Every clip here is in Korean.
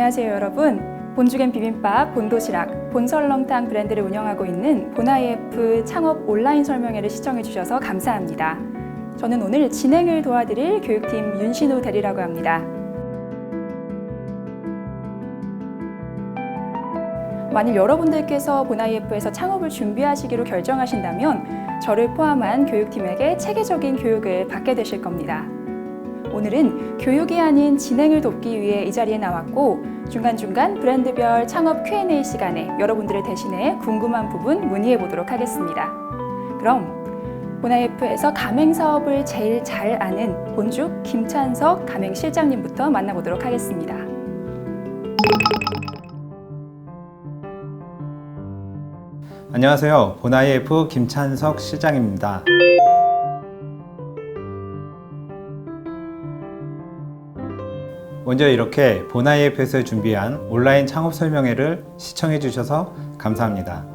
안녕하세요 여러분. 본죽앤 비빔밥, 본도시락, 본설렁탕 브랜드를 운영하고 있는 본IF 창업 온라인 설명회를 시청해 주셔서 감사합니다. 저는 오늘 진행을 도와드릴 교육팀 윤신우 대리라고 합니다. 만일 여러분들께서 본IF에서 창업을 준비하시기로 결정하신다면 저를 포함한 교육팀에게 체계적인 교육을 받게 되실 겁니다. 오늘은 교육이 아닌 진행을 돕기 위해 이 자리에 나왔고 중간중간 브랜드별 창업 Q&A 시간에 여러분들을 대신해 궁금한 부분 문의해 보도록 하겠습니다. 그럼 본IF에서 가맹사업을 제일 잘 아는 본죽 김찬석 가맹실장님부터 만나보도록 하겠습니다. 안녕하세요. 본IF 김찬석 실장입니다. 먼저 이렇게 본IF에서 준비한 온라인 창업 설명회를 시청해 주셔서 감사합니다.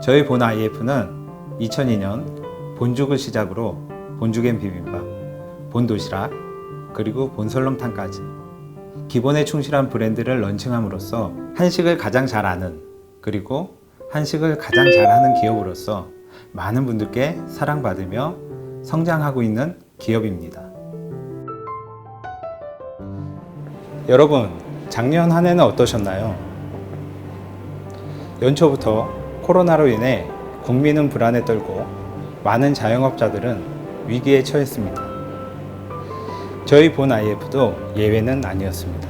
저희 본IF는 2002년 본죽을 시작으로 본죽앤 비빔밥, 본도시락, 그리고 본설렁탕까지 기본에 충실한 브랜드를 런칭함으로써 한식을 가장 잘 아는 그리고 한식을 가장 잘하는 기업으로서 많은 분들께 사랑받으며 성장하고 있는 기업입니다. 여러분, 작년 한 해는 어떠셨나요? 연초부터 코로나로 인해 국민은 불안에 떨고 많은 자영업자들은 위기에 처했습니다. 저희 본IF도 예외는 아니었습니다.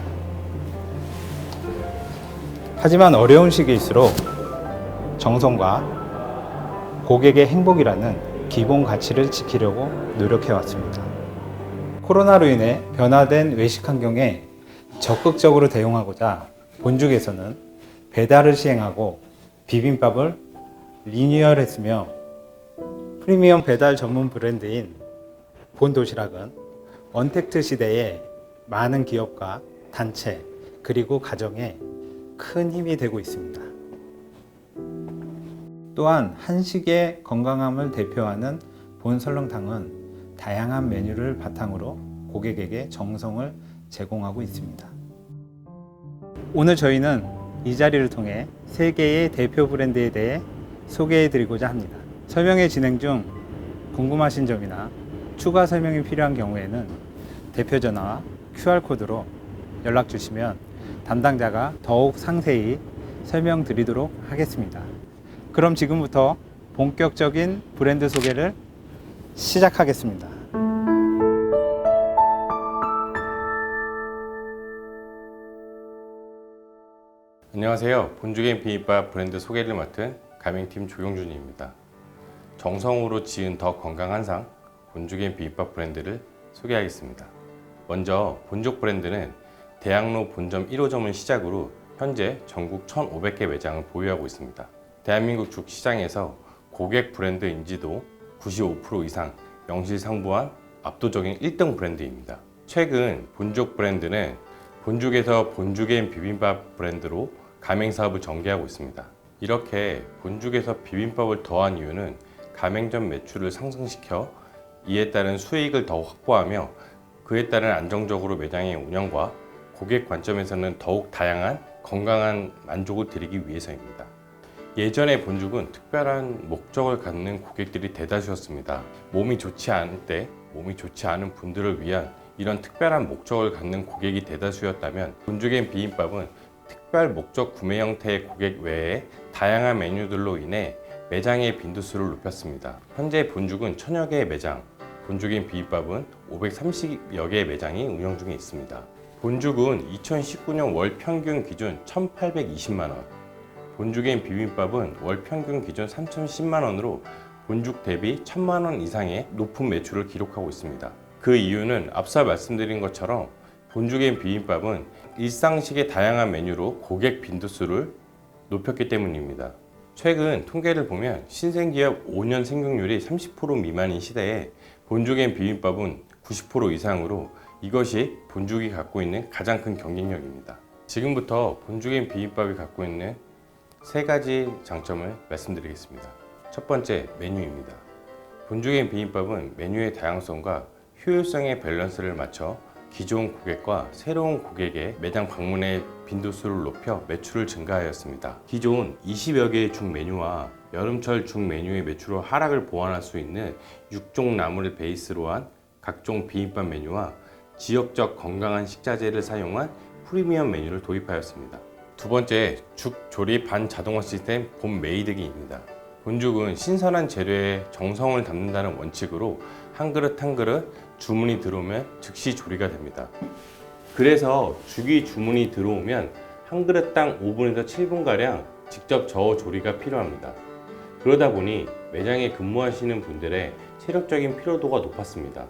하지만 어려운 시기일수록 정성과 고객의 행복이라는 기본 가치를 지키려고 노력해왔습니다. 코로나로 인해 변화된 외식 환경에 적극적으로 대응하고자 본죽에서는 배달을 시행하고 비빔밥을 리뉴얼했으며 프리미엄 배달 전문 브랜드인 본도시락은 언택트 시대에 많은 기업과 단체 그리고 가정에 큰 힘이 되고 있습니다. 또한 한식의 건강함을 대표하는 본설렁탕은 다양한 메뉴를 바탕으로 고객에게 정성을 제공하고 있습니다. 오늘 저희는 이 자리를 통해 세 개의 대표 브랜드에 대해 소개해 드리고자 합니다. 설명회 진행 중 궁금하신 점이나 추가 설명이 필요한 경우에는 대표 전화와 QR코드로 연락 주시면 담당자가 더욱 상세히 설명드리도록 하겠습니다. 그럼 지금부터 본격적인 브랜드 소개를 시작하겠습니다. 안녕하세요. 본죽앤 비빔밥 브랜드 소개를 맡은 가맹팀 조경준입니다. 정성으로 지은 더 건강한 상 본죽앤 비빔밥 브랜드를 소개하겠습니다. 먼저 본죽 브랜드는 대학로 본점 1호점을 시작으로 현재 전국 1,500개 매장을 보유하고 있습니다. 대한민국 죽 시장에서 고객 브랜드 인지도 95% 이상 명실상부한 압도적인 1등 브랜드입니다. 최근 본죽 브랜드는 본죽에서 본죽앤 비빔밥 브랜드로 가맹사업을 전개하고 있습니다. 이렇게 본죽에서 비빔밥을 더한 이유는 가맹점 매출을 상승시켜 이에 따른 수익을 더 확보하며 그에 따른 안정적으로 매장의 운영과 고객 관점에서는 더욱 다양한 건강한 만족을 드리기 위해서입니다. 예전에 본죽은 특별한 목적을 갖는 고객들이 대다수였습니다. 몸이 좋지 않을 때 몸이 좋지 않은 분들을 위한 이런 특별한 목적을 갖는 고객이 대다수였다면 본죽앤 비빔밥은 특별 목적 구매 형태의 고객 외에 다양한 메뉴들로 인해 매장의 빈도수를 높였습니다. 현재 본죽은 1000여 개의 매장, 본죽앤 비빔밥은 530여 개의 매장이 운영 중에 있습니다. 본죽은 2019년 월 평균 기준 1,820만원, 본죽앤 비빔밥은 월 평균 기준 3,010만원으로 본죽 대비 1,000만원 이상의 높은 매출을 기록하고 있습니다. 그 이유는 앞서 말씀드린 것처럼 본죽앤 비빔밥은 일상식의 다양한 메뉴로 고객 빈도수를 높였기 때문입니다. 최근 통계를 보면 신생기업 5년 생존율이 30% 미만인 시대에 본죽앤 비빔밥은 90% 이상으로 이것이 본죽이 갖고 있는 가장 큰 경쟁력입니다. 지금부터 본죽앤 비빔밥이 갖고 있는 세 가지 장점을 말씀드리겠습니다. 첫 번째, 메뉴입니다. 본죽앤 비빔밥은 메뉴의 다양성과 효율성의 밸런스를 맞춰 기존 고객과 새로운 고객의 매장 방문의 빈도수를 높여 매출을 증가하였습니다. 기존 20여 개의 중 메뉴와 여름철 중 메뉴의 매출로 하락을 보완할 수 있는 6종 나물을 베이스로 한 각종 비빔밥 메뉴와 지역적 건강한 식자재를 사용한 프리미엄 메뉴를 도입하였습니다. 두 번째, 죽 조리 반자동화 시스템 봄 메이드기입니다. 본죽은 신선한 재료에 정성을 담는다는 원칙으로 한 그릇 한 그릇 주문이 들어오면 즉시 조리가 됩니다. 그래서 죽이 주문이 들어오면 한 그릇당 5분에서 7분가량 직접 저어 조리가 필요합니다. 그러다 보니 매장에 근무하시는 분들의 체력적인 피로도가 높았습니다.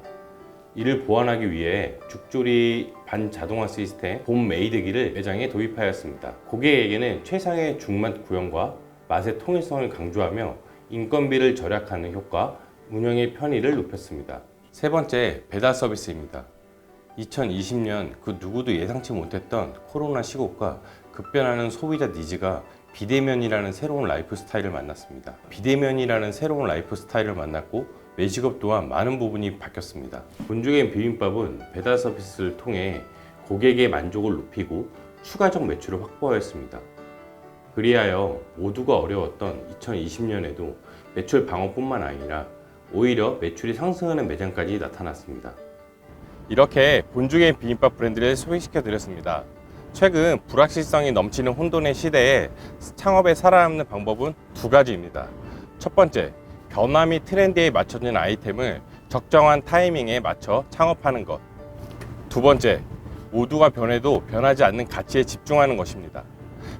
이를 보완하기 위해 죽조리 반자동화 시스템 봄 메이드기를 매장에 도입하였습니다. 고객에게는 최상의 죽맛 구현과 맛의 통일성을 강조하며 인건비를 절약하는 효과, 운영의 편의를 높였습니다. 세 번째, 배달 서비스입니다. 2020년 그 누구도 예상치 못했던 코로나 시국과 급변하는 소비자 니즈가 비대면이라는 새로운 라이프 스타일을 만났습니다. 비대면이라는 새로운 라이프 스타일을 만났고 외식업 또한 많은 부분이 바뀌었습니다. 본죽의 비빔밥은 배달 서비스를 통해 고객의 만족을 높이고 추가적 매출을 확보하였습니다. 그리하여 모두가 어려웠던 2020년에도 매출 방어뿐만 아니라 오히려 매출이 상승하는 매장까지 나타났습니다. 이렇게 본죽의 비빔밥 브랜드를 소개시켜 드렸습니다. 최근 불확실성이 넘치는 혼돈의 시대에 창업에 살아남는 방법은 두 가지입니다. 첫 번째, 변화 및 트렌드에 맞춰진 아이템을 적정한 타이밍에 맞춰 창업하는 것. 두 번째, 모두가 변해도 변하지 않는 가치에 집중하는 것입니다.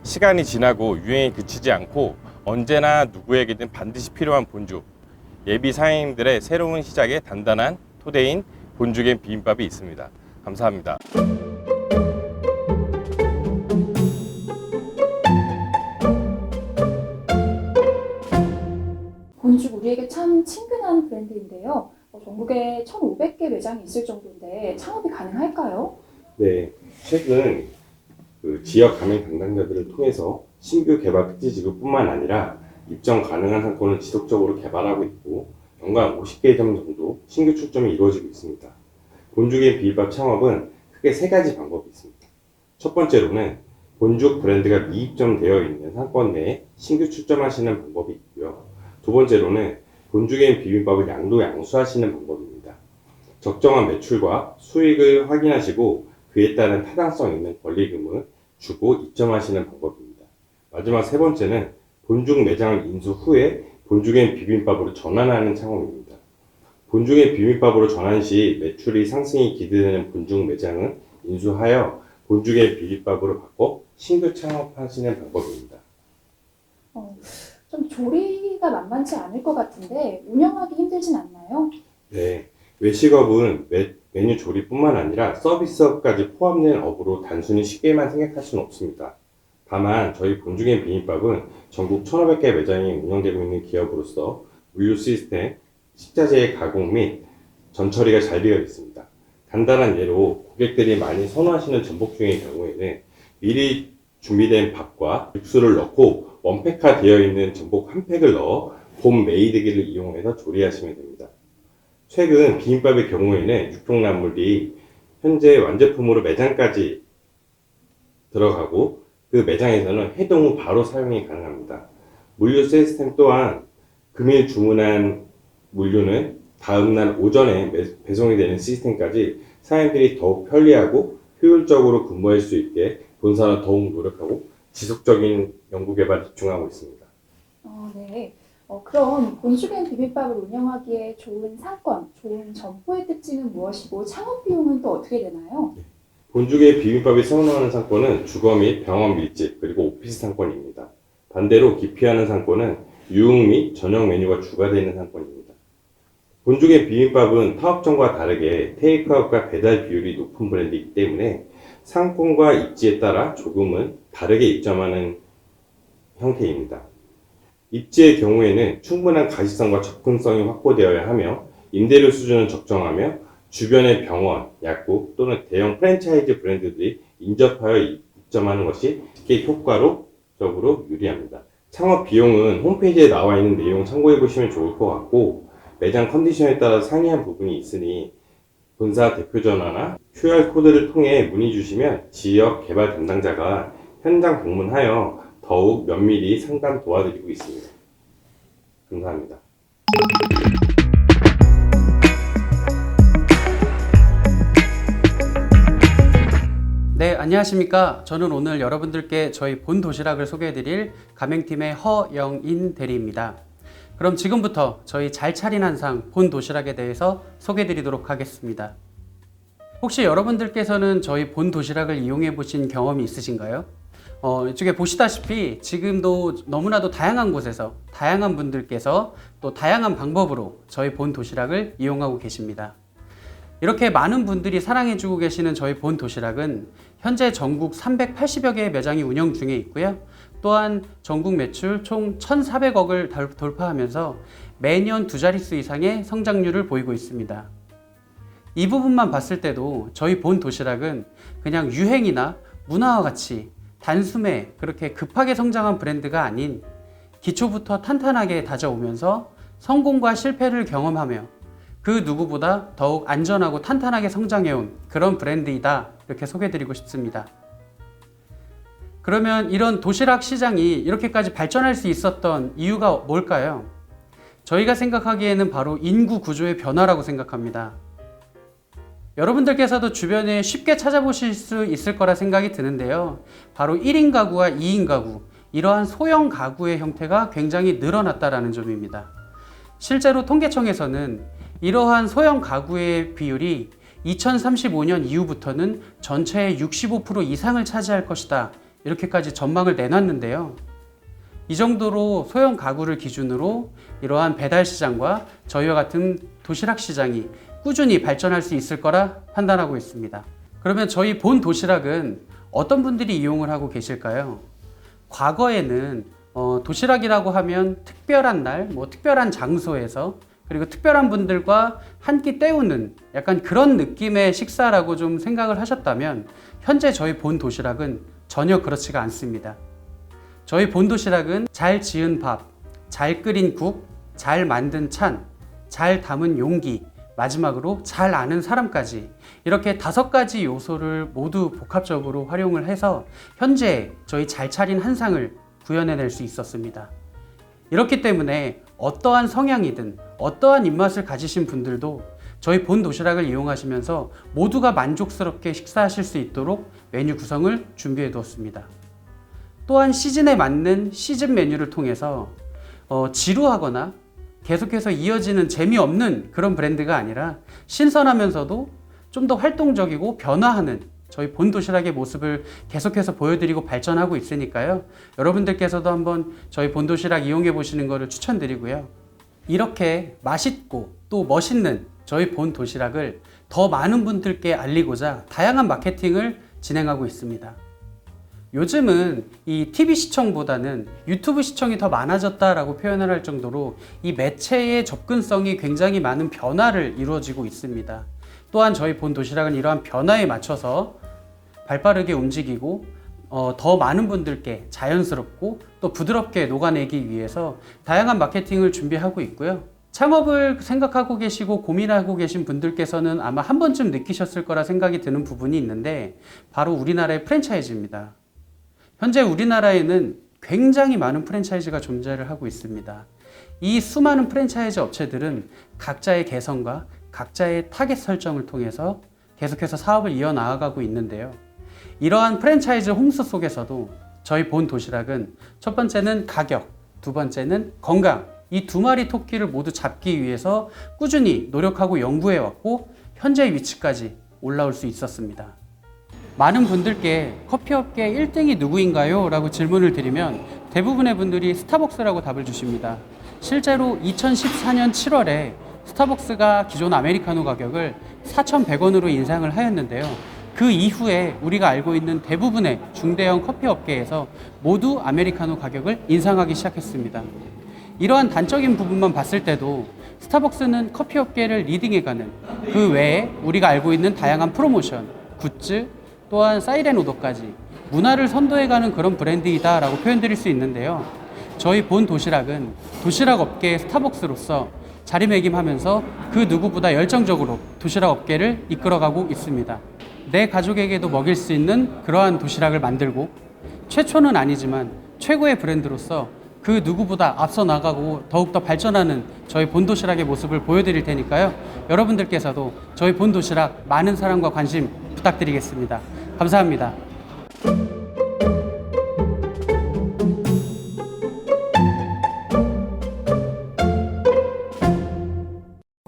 시간이 지나고 유행이 그치지 않고 언제나 누구에게든 반드시 필요한 본죽. 예비 사장님들의 새로운 시작에 단단한 토대인 본죽의 비빔밥이 있습니다. 감사합니다. 본죽 우리에게 참 친근한 브랜드인데요. 전국에 1,500개 매장이 있을 정도인데 창업이 가능할까요? 네, 최근 지역 가맹 담당자들을 통해서 신규 개발 특지 지구뿐만 아니라 입점 가능한 상권을 지속적으로 개발하고 있고 연간 50개 점 정도 신규 출점이 이루어지고 있습니다. 본죽의 비빔밥 창업은 크게 세 가지 방법이 있습니다. 첫 번째로는 본죽 브랜드가 미입점되어 있는 상권 내에 신규 출점하시는 방법이 있고요. 두 번째로는 본죽의 비빔밥을 양도 양수하시는 방법입니다. 적정한 매출과 수익을 확인하시고 그에 따른 타당성 있는 권리금을 주고 입점하시는 방법입니다. 마지막 세 번째는 본죽 매장을 인수 후에 본죽의 비빔밥으로 전환하는 창업입니다. 본죽의 비빔밥으로 전환 시 매출이 상승이 기대되는 본죽 매장은 인수하여 본죽의 비빔밥으로 바꿔 신규 창업하시는 방법입니다. 좀 조리가 만만치 않을 것 같은데 운영하기 힘들진 않나요? 네, 외식업은 메뉴 조리뿐만 아니라 서비스업까지 포함된 업으로 단순히 쉽게만 생각할 수는 없습니다. 다만 저희 본죽의 비빔밥은 전국 1,500개 매장이 운영되고 있는 기업으로서 물류 시스템, 식자재의 가공 및 전처리가 잘 되어 있습니다. 간단한 예로 고객들이 많이 선호하시는 전복죽의 경우에는 미리 준비된 밥과 육수를 넣고 원팩화 되어 있는 전복 한 팩을 넣어 봄 메이드기를 이용해서 조리하시면 됩니다. 최근 비빔밥의 경우에는 육종나물이 현재 완제품으로 매장까지 들어가고 그 매장에서는 해동 후 바로 사용이 가능합니다. 물류 시스템 또한 금일 주문한 물류는 다음날 오전에 배송이 되는 시스템까지 사장님들이 더욱 편리하고 효율적으로 근무할 수 있게 본사는 더욱 노력하고 지속적인 연구개발에 집중하고 있습니다. 네. 그럼 본죽의 비빔밥을 운영하기에 좋은 상권, 좋은 점포의 특징은 무엇이고 창업 비용은 또 어떻게 되나요? 본죽의 비빔밥이 선호하는 상권은 주거 및 병원 밀집 그리고 오피스 상권입니다. 반대로 기피하는 상권은 유흥 및 저녁 메뉴가 추가되는 상권입니다. 본죽의 비빔밥은 타업점과 다르게 테이크아웃과 배달 비율이 높은 브랜드이기 때문에 상권과 입지에 따라 조금은 다르게 입점하는 형태입니다. 입지의 경우에는 충분한 가시성과 접근성이 확보되어야 하며 임대료 수준은 적정하며 주변의 병원, 약국 또는 대형 프랜차이즈 브랜드들이 인접하여 입점하는 것이 쉽게 효과적으로 유리합니다. 창업 비용은 홈페이지에 나와 있는 내용 참고해 보시면 좋을 것 같고 매장 컨디션에 따라 상이한 부분이 있으니 본사 대표 전화나 QR코드를 통해 문의 주시면 지역 개발 담당자가 현장 방문하여 더욱 면밀히 상담 도와드리고 있습니다. 감사합니다. 네, 안녕하십니까. 저는 오늘 여러분들께 저희 본 도시락을 소개해드릴 가맹팀의 허영인 대리입니다. 그럼 지금부터 저희 잘 차린 한상 본 도시락에 대해서 소개해드리도록 하겠습니다. 혹시 여러분들께서는 저희 본 도시락을 이용해 보신 경험이 있으신가요? 이쪽에 보시다시피 지금도 너무나도 다양한 곳에서 다양한 분들께서 또 다양한 방법으로 저희 본 도시락을 이용하고 계십니다. 이렇게 많은 분들이 사랑해주고 계시는 저희 본 도시락은 현재 전국 380여 개의 매장이 운영 중에 있고요. 또한 전국 매출 총 1,400억을 돌파하면서 매년 두 자릿수 이상의 성장률을 보이고 있습니다. 이 부분만 봤을 때도 저희 본 도시락은 그냥 유행이나 문화와 같이 단숨에 그렇게 급하게 성장한 브랜드가 아닌 기초부터 탄탄하게 다져오면서 성공과 실패를 경험하며 그 누구보다 더욱 안전하고 탄탄하게 성장해온 그런 브랜드이다, 이렇게 소개해드리고 싶습니다. 그러면 이런 도시락 시장이 이렇게까지 발전할 수 있었던 이유가 뭘까요? 저희가 생각하기에는 바로 인구 구조의 변화라고 생각합니다. 여러분들께서도 주변에 쉽게 찾아보실 수 있을 거라 생각이 드는데요. 바로 1인 가구와 2인 가구, 이러한 소형 가구의 형태가 굉장히 늘어났다는 점입니다. 실제로 통계청에서는 이러한 소형 가구의 비율이 2035년 이후부터는 전체의 65% 이상을 차지할 것이다, 이렇게까지 전망을 내놨는데요. 이 정도로 소형 가구를 기준으로 이러한 배달 시장과 저희와 같은 도시락 시장이 꾸준히 발전할 수 있을 거라 판단하고 있습니다. 그러면 저희 본 도시락은 어떤 분들이 이용을 하고 계실까요? 과거에는 도시락이라고 하면 특별한 날, 특별한 장소에서 그리고 특별한 분들과 한 끼 때우는 약간 그런 느낌의 식사라고 좀 생각을 하셨다면 현재 저희 본 도시락은 전혀 그렇지가 않습니다. 저희 본 도시락은 잘 지은 밥, 잘 끓인 국, 잘 만든 찬, 잘 담은 용기, 마지막으로 잘 아는 사람까지 이렇게 5가지 요소를 모두 복합적으로 활용을 해서 현재 저희 잘 차린 한상을 구현해낼 수 있었습니다. 이렇기 때문에 어떠한 성향이든 어떠한 입맛을 가지신 분들도 저희 본 도시락을 이용하시면서 모두가 만족스럽게 식사하실 수 있도록 메뉴 구성을 준비해 두었습니다. 또한 시즌에 맞는 시즌 메뉴를 통해서 지루하거나 계속해서 이어지는 재미없는 그런 브랜드가 아니라 신선하면서도 좀 더 활동적이고 변화하는 저희 본 도시락의 모습을 계속해서 보여드리고 발전하고 있으니까요. 여러분들께서도 한번 저희 본 도시락 이용해 보시는 것을 추천드리고요. 이렇게 맛있고 또 멋있는 저희 본 도시락을 더 많은 분들께 알리고자 다양한 마케팅을 진행하고 있습니다. 요즘은 이 TV 시청보다는 유튜브 시청이 더 많아졌다라고 표현을 할 정도로 이 매체의 접근성이 굉장히 많은 변화를 이루어지고 있습니다. 또한 저희 본 도시락은 이러한 변화에 맞춰서 발빠르게 움직이고 더 많은 분들께 자연스럽고 또 부드럽게 녹아내기 위해서 다양한 마케팅을 준비하고 있고요. 창업을 생각하고 계시고 고민하고 계신 분들께서는 아마 한 번쯤 느끼셨을 거라 생각이 드는 부분이 있는데 바로 우리나라의 프랜차이즈입니다. 현재 우리나라에는 굉장히 많은 프랜차이즈가 존재를 하고 있습니다. 이 수많은 프랜차이즈 업체들은 각자의 개성과 각자의 타겟 설정을 통해서 계속해서 사업을 이어나가고 있는데요. 이러한 프랜차이즈 홍수 속에서도 저희 본 도시락은 첫 번째는 가격, 두 번째는 건강, 이 두 마리 토끼를 모두 잡기 위해서 꾸준히 노력하고 연구해왔고 현재의 위치까지 올라올 수 있었습니다. 많은 분들께 커피업계 1등이 누구인가요? 라고 질문을 드리면 대부분의 분들이 스타벅스라고 답을 주십니다. 실제로 2014년 7월에 스타벅스가 기존 아메리카노 가격을 4,100원으로 인상을 하였는데요. 그 이후에 우리가 알고 있는 대부분의 중대형 커피 업계에서 모두 아메리카노 가격을 인상하기 시작했습니다. 이러한 단적인 부분만 봤을 때도 스타벅스는 커피 업계를 리딩해가는 그 외에 우리가 알고 있는 다양한 프로모션, 굿즈, 또한 사이렌 오더까지 문화를 선도해가는 그런 브랜드이다 라고 표현드릴 수 있는데요. 저희 본 도시락은 도시락 업계의 스타벅스로서 자리매김하면서 그 누구보다 열정적으로 도시락 업계를 이끌어가고 있습니다. 내 가족에게도 먹일 수 있는 그러한 도시락을 만들고 최초는 아니지만 최고의 브랜드로서 그 누구보다 앞서 나가고 더욱더 발전하는 저희 본도시락의 모습을 보여드릴 테니까요. 여러분들께서도 저희 본도시락 많은 사랑과 관심 부탁드리겠습니다. 감사합니다.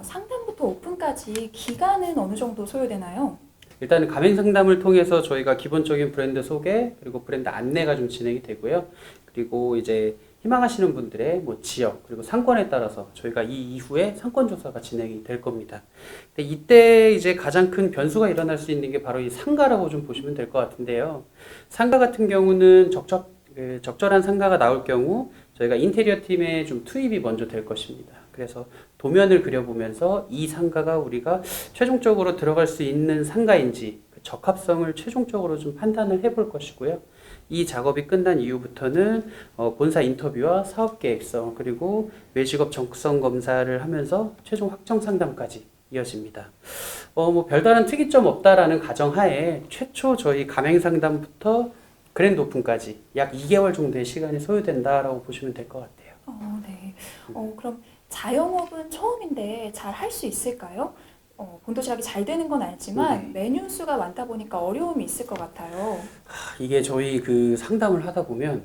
상담부터 오픈까지 기간은 어느 정도 소요되나요? 일단은 가맹 상담을 통해서 저희가 기본적인 브랜드 소개 그리고 브랜드 안내가 좀 진행이 되고요. 그리고 이제 희망하시는 분들의 뭐 지역 그리고 상권에 따라서 저희가 이 이후에 상권 조사가 진행이 될 겁니다. 근데 이때 이제 가장 큰 변수가 일어날 수 있는 게 바로 이 상가라고 좀 보시면 될 것 같은데요. 상가 같은 경우는 적절한 상가가 나올 경우 저희가 인테리어 팀에 좀 투입이 먼저 될 것입니다. 그래서 도면을 그려보면서 이 상가가 우리가 최종적으로 들어갈 수 있는 상가인지 그 적합성을 최종적으로 좀 판단을 해볼 것이고요. 이 작업이 끝난 이후부터는 본사 인터뷰와 사업계획서 그리고 외직업 적성 검사를 하면서 최종 확정 상담까지 이어집니다. 뭐 별다른 특이점 없다라는 가정하에 최초 저희 가맹 상담부터 그랜드 오픈까지 약 2개월 정도의 시간이 소요된다라고 보시면 될 것 같아요. 네. 그럼 자영업은 처음인데 잘 할 수 있을까요? 본도시락이 잘 되는 건 알지만 메뉴 수가 많다 보니까 어려움이 있을 것 같아요. 이게 저희 그 상담을 하다 보면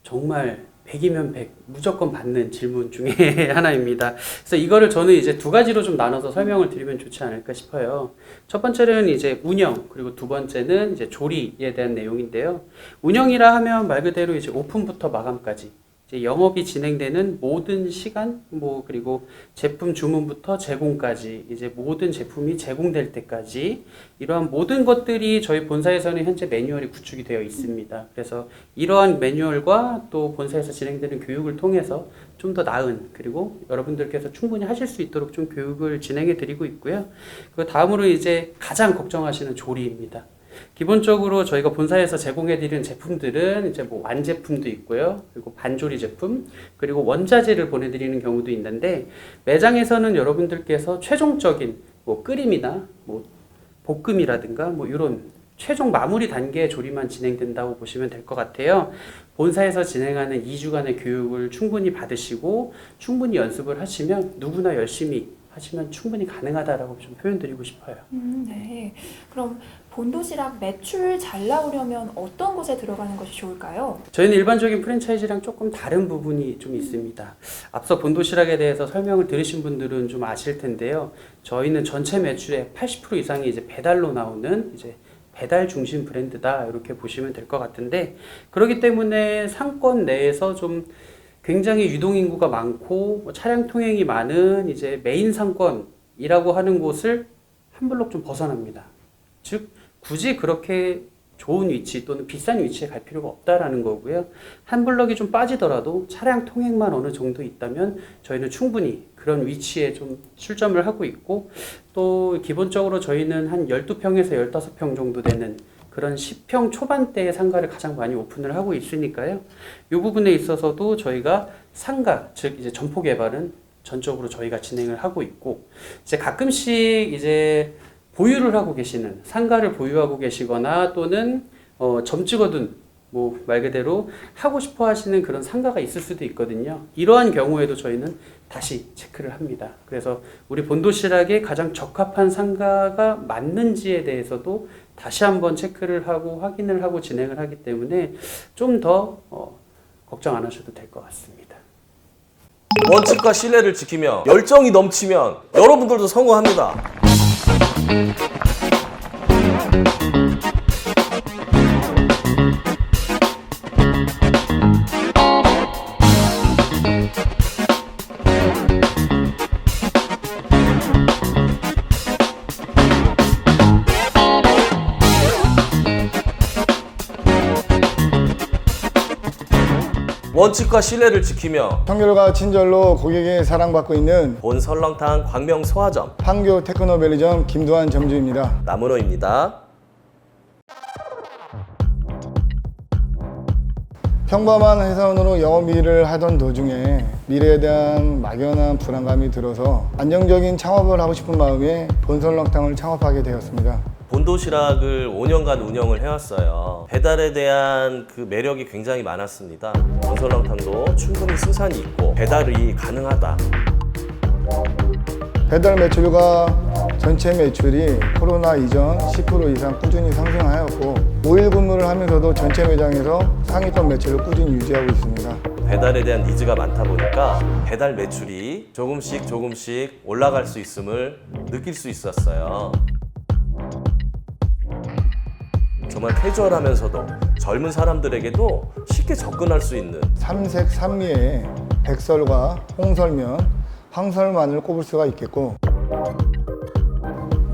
정말 100이면 100 무조건 받는 질문 중에 하나입니다. 그래서 이거를 저는 이제 두 가지로 좀 나눠서 설명을 드리면 좋지 않을까 싶어요. 첫 번째는 이제 운영, 그리고 두 번째는 이제 조리에 대한 내용인데요. 운영이라 하면 말 그대로 이제 오픈부터 마감까지 이제 영업이 진행되는 모든 시간, 그리고 제품 주문부터 제공까지 이제 모든 제품이 제공될 때까지 이러한 모든 것들이 저희 본사에서는 현재 매뉴얼이 구축이 되어 있습니다. 그래서 이러한 매뉴얼과 또 본사에서 진행되는 교육을 통해서 좀 더 나은 그리고 여러분들께서 충분히 하실 수 있도록 좀 교육을 진행해 드리고 있고요. 그 다음으로 이제 가장 걱정하시는 조리입니다. 기본적으로 저희가 본사에서 제공해드리는 제품들은 이제 뭐 완제품도 있고요. 그리고 반조리 제품, 그리고 원자재를 보내드리는 경우도 있는데 매장에서는 여러분들께서 최종적인 뭐 끓임이나 뭐 볶음이라든가 뭐 이런 최종 마무리 단계의 조리만 진행된다고 보시면 될 것 같아요. 본사에서 진행하는 2주간의 교육을 충분히 받으시고 충분히 연습을 하시면 누구나 열심히 하시면 충분히 가능하다라고 좀 표현드리고 싶어요. 네. 그럼 본도시락 매출 잘 나오려면 어떤 곳에 들어가는 것이 좋을까요? 저희는 일반적인 프랜차이즈랑 조금 다른 부분이 좀 있습니다. 앞서 본도시락에 대해서 설명을 들으신 분들은 좀 아실 텐데요. 저희는 전체 매출의 80% 이상이 이제 배달로 나오는 이제 배달 중심 브랜드다 이렇게 보시면 될 것 같은데 그렇기 때문에 상권 내에서 좀 굉장히 유동인구가 많고 차량 통행이 많은 이제 메인 상권이라고 하는 곳을 한 블록 좀 벗어납니다. 즉 굳이 그렇게 좋은 위치 또는 비싼 위치에 갈 필요가 없다라는 거고요. 한 블럭이 좀 빠지더라도 차량 통행만 어느 정도 있다면 저희는 충분히 그런 위치에 좀 출점을 하고 있고 또 기본적으로 저희는 한 12평에서 15평 정도 되는 그런 10평 초반대의 상가를 가장 많이 오픈을 하고 있으니까요. 이 부분에 있어서도 저희가 상가, 즉 이제 점포 개발은 전적으로 저희가 진행을 하고 있고 이제 가끔씩 이제 보유를 하고 계시는 상가를 보유하고 계시거나 또는 점 찍어둔 뭐 말 그대로 하고 싶어 하시는 그런 상가가 있을 수도 있거든요. 이러한 경우에도 저희는 다시 체크를 합니다. 그래서 우리 본도시락에 가장 적합한 상가가 맞는지에 대해서도 다시 한번 체크를 하고 확인을 하고 진행을 하기 때문에 좀 더 걱정 안 하셔도 될 것 같습니다. 원칙과 신뢰를 지키며 열정이 넘치면 여러분들도 성공합니다. 원칙과 신뢰를 지키며 청결과 친절로 고객의 사랑받고 있는 본 설렁탕 광명 소화점 판교 테크노밸리점 김두한 점주입니다. 남은호입니다. 평범한 회사원으로 영업 일을 하던 도중에 미래에 대한 막연한 불안감이 들어서 안정적인 창업을 하고 싶은 마음에 본설렁탕을 창업하게 되었습니다. 본도시락을 5년간 운영을 해왔어요. 배달에 대한 그 매력이 굉장히 많았습니다. 본설렁탕도 충분히 생산이 있고 배달이 가능하다. 배달 매출과 전체 매출이 코로나 이전 10% 이상 꾸준히 상승하였고 5일 근무를 하면서도 전체 매장에서 상위권 매출을 꾸준히 유지하고 있습니다. 배달에 대한 니즈가 많다 보니까 배달 매출이 조금씩 올라갈 수 있음을 느낄 수 있었어요. 정말 캐주얼하면서도 젊은 사람들에게도 쉽게 접근할 수 있는 삼색 삼미에 백설과 홍설면, 황설만을 꼽을 수가 있겠고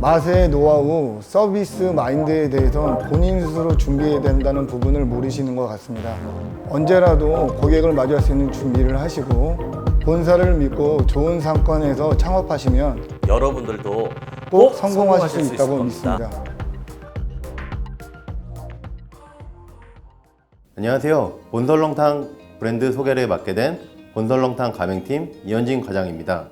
맛의 노하우, 서비스 마인드에 대해서는 본인 스스로 준비해야 된다는 부분을 모르시는 것 같습니다. 언제라도 고객을 맞이할 수 있는 준비를 하시고 본사를 믿고 좋은 상권에서 창업하시면 여러분들도 꼭 성공하실 수 있다고 겁니다. 믿습니다. 안녕하세요. 본설렁탕 브랜드 소개를 맡게 된 본설렁탕 가맹팀 이현진 과장입니다.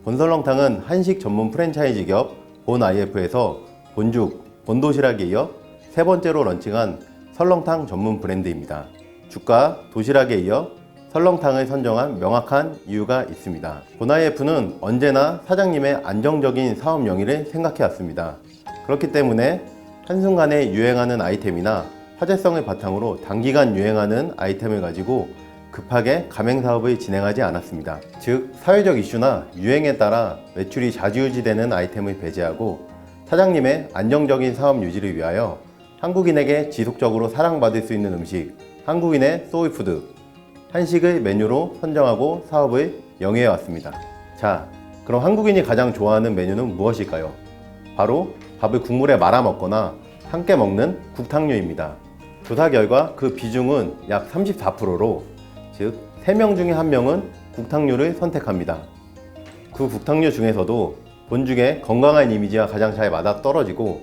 본설렁탕은 한식 전문 프랜차이즈 기업 본IF에서 본죽, 본도시락에 이어 세 번째로 런칭한 설렁탕 전문 브랜드입니다. 죽과 도시락에 이어 설렁탕을 선정한 명확한 이유가 있습니다. 본IF는 언제나 사장님의 안정적인 사업 영위를 생각해 왔습니다. 그렇기 때문에 한순간에 유행하는 아이템이나 화제성을 바탕으로 단기간 유행하는 아이템을 가지고 급하게 가맹사업을 진행하지 않았습니다. 즉, 사회적 이슈나 유행에 따라 매출이 좌지우지되는 아이템을 배제하고 사장님의 안정적인 사업 유지를 위하여 한국인에게 지속적으로 사랑받을 수 있는 음식, 한국인의 소울푸드, 한식을 메뉴로 선정하고 사업을 영위해 왔습니다. 자, 그럼 한국인이 가장 좋아하는 메뉴는 무엇일까요? 바로 밥을 국물에 말아 먹거나 함께 먹는 국탕류입니다. 조사 결과 그 비중은 약 34%로 즉 3명 중에 1명은 국탕류를 선택합니다. 그 국탕류 중에서도 본죽의 건강한 이미지와 가장 잘 맞아떨어지고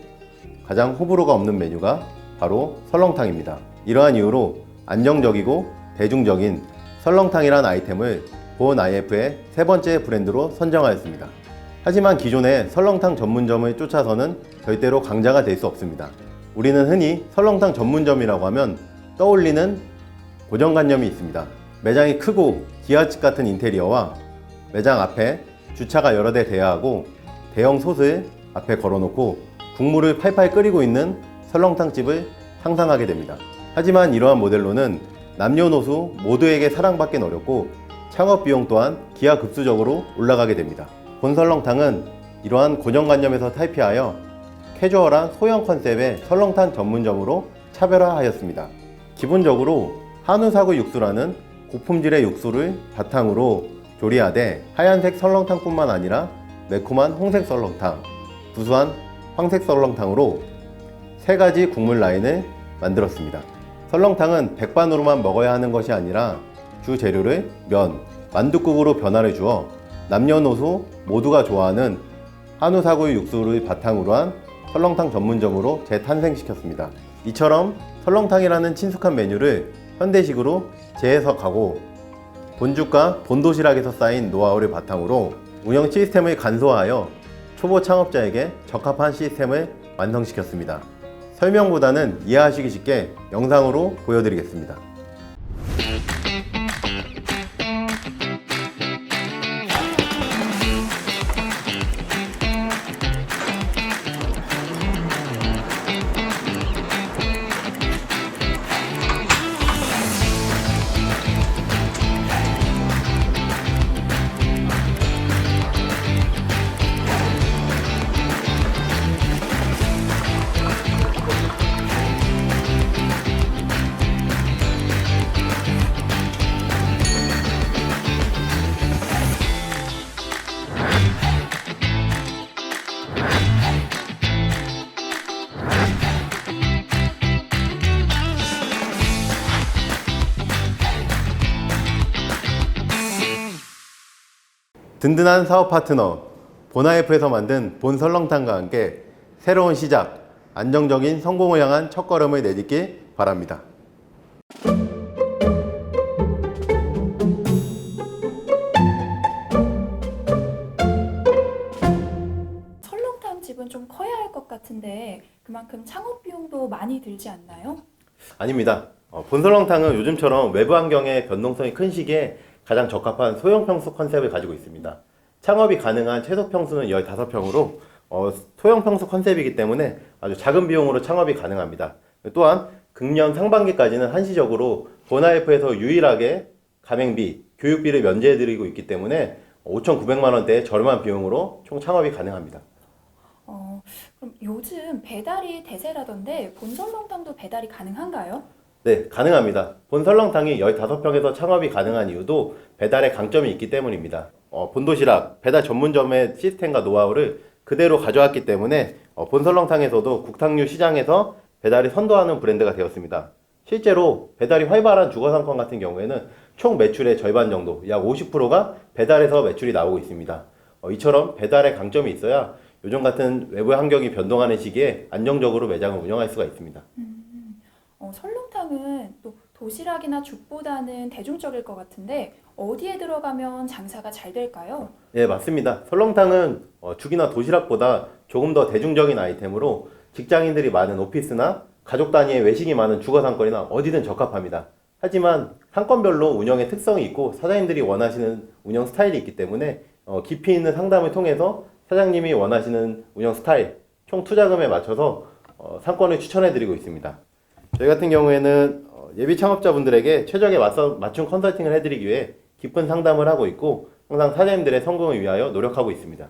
가장 호불호가 없는 메뉴가 바로 설렁탕입니다. 이러한 이유로 안정적이고 대중적인 설렁탕이란 아이템을 본IF의 세 번째 브랜드로 선정하였습니다. 하지만 기존의 설렁탕 전문점을 쫓아서는 절대로 강자가 될 수 없습니다. 우리는 흔히 설렁탕 전문점이라고 하면 떠올리는 고정관념이 있습니다. 매장이 크고 기와집 같은 인테리어와 매장 앞에 주차가 여러 대 돼야 하고 대형 솥을 앞에 걸어놓고 국물을 팔팔 끓이고 있는 설렁탕집을 상상하게 됩니다. 하지만 이러한 모델로는 남녀노소 모두에게 사랑받긴 어렵고 창업 비용 또한 기하급수적으로 올라가게 됩니다. 본설렁탕은 이러한 고정관념에서 탈피하여 캐주얼한 소형 컨셉의 설렁탕 전문점으로 차별화하였습니다. 기본적으로 한우사구 육수라는 고품질의 육수를 바탕으로 조리하되 하얀색 설렁탕뿐만 아니라 매콤한 홍색 설렁탕, 구수한 황색 설렁탕으로 세 가지 국물 라인을 만들었습니다. 설렁탕은 백반으로만 먹어야 하는 것이 아니라 주 재료를 면, 만둣국으로 변화를 주어 남녀노소 모두가 좋아하는 한우사구 육수를 바탕으로 한 설렁탕 전문점으로 재탄생시켰습니다. 이처럼 설렁탕이라는 친숙한 메뉴를 현대식으로 재해석하고 본죽과 본도시락에서 쌓인 노하우를 바탕으로 운영 시스템을 간소화하여 초보 창업자에게 적합한 시스템을 완성시켰습니다. 설명보다는 이해하시기 쉽게 영상으로 보여드리겠습니다. 든든한 사업 파트너 본IF에서 만든 본설렁탕과 함께 새로운 시작, 안정적인 성공을 향한 첫걸음을 내딛길 바랍니다. 같은데 그만큼 창업 비용도 많이 들지 않나요? 아닙니다. 본설렁탕은 요즘처럼 외부 환경의 변동성이 큰 시기에 가장 적합한 소형 평수 컨셉을 가지고 있습니다. 창업이 가능한 최소 평수는 15평으로 소형 평수 컨셉이기 때문에 아주 작은 비용으로 창업이 가능합니다. 또한 금년 상반기까지는 한시적으로 본IF에서 유일하게 가맹비, 교육비를 면제해드리고 있기 때문에 5,900만 원대의 저렴한 비용으로 총 창업이 가능합니다. 그럼 요즘 배달이 대세라던데 본설렁탕도 배달이 가능한가요? 네, 가능합니다. 본설렁탕이 15평에서 창업이 가능한 이유도 배달의 강점이 있기 때문입니다. 본도시락, 배달 전문점의 시스템과 노하우를 그대로 가져왔기 때문에 본설렁탕에서도 국탕류 시장에서 배달이 선도하는 브랜드가 되었습니다. 실제로 배달이 활발한 주거상권 같은 경우에는 총 매출의 절반 정도, 약 50%가 배달에서 매출이 나오고 있습니다. 이처럼 배달의 강점이 있어야 요즘 같은 외부 환경이 변동하는 시기에 안정적으로 매장을 운영할 수가 있습니다. 설렁탕은 또 도시락이나 죽보다는 대중적일 것 같은데 어디에 들어가면 장사가 잘 될까요? 네, 맞습니다. 설렁탕은 죽이나 도시락보다 조금 더 대중적인 아이템으로 직장인들이 많은 오피스나 가족 단위의 외식이 많은 주거상권이나 어디든 적합합니다. 하지만 상권별로 운영의 특성이 있고 사장님들이 원하시는 운영 스타일이 있기 때문에 깊이 있는 상담을 통해서 사장님이 원하시는 운영 스타일, 총 투자금에 맞춰서 상권을 추천해드리고 있습니다. 저희 같은 경우에는 예비 창업자분들에게 최적의 맞춤 컨설팅을 해드리기 위해 깊은 상담을 하고 있고 항상 사장님들의 성공을 위하여 노력하고 있습니다.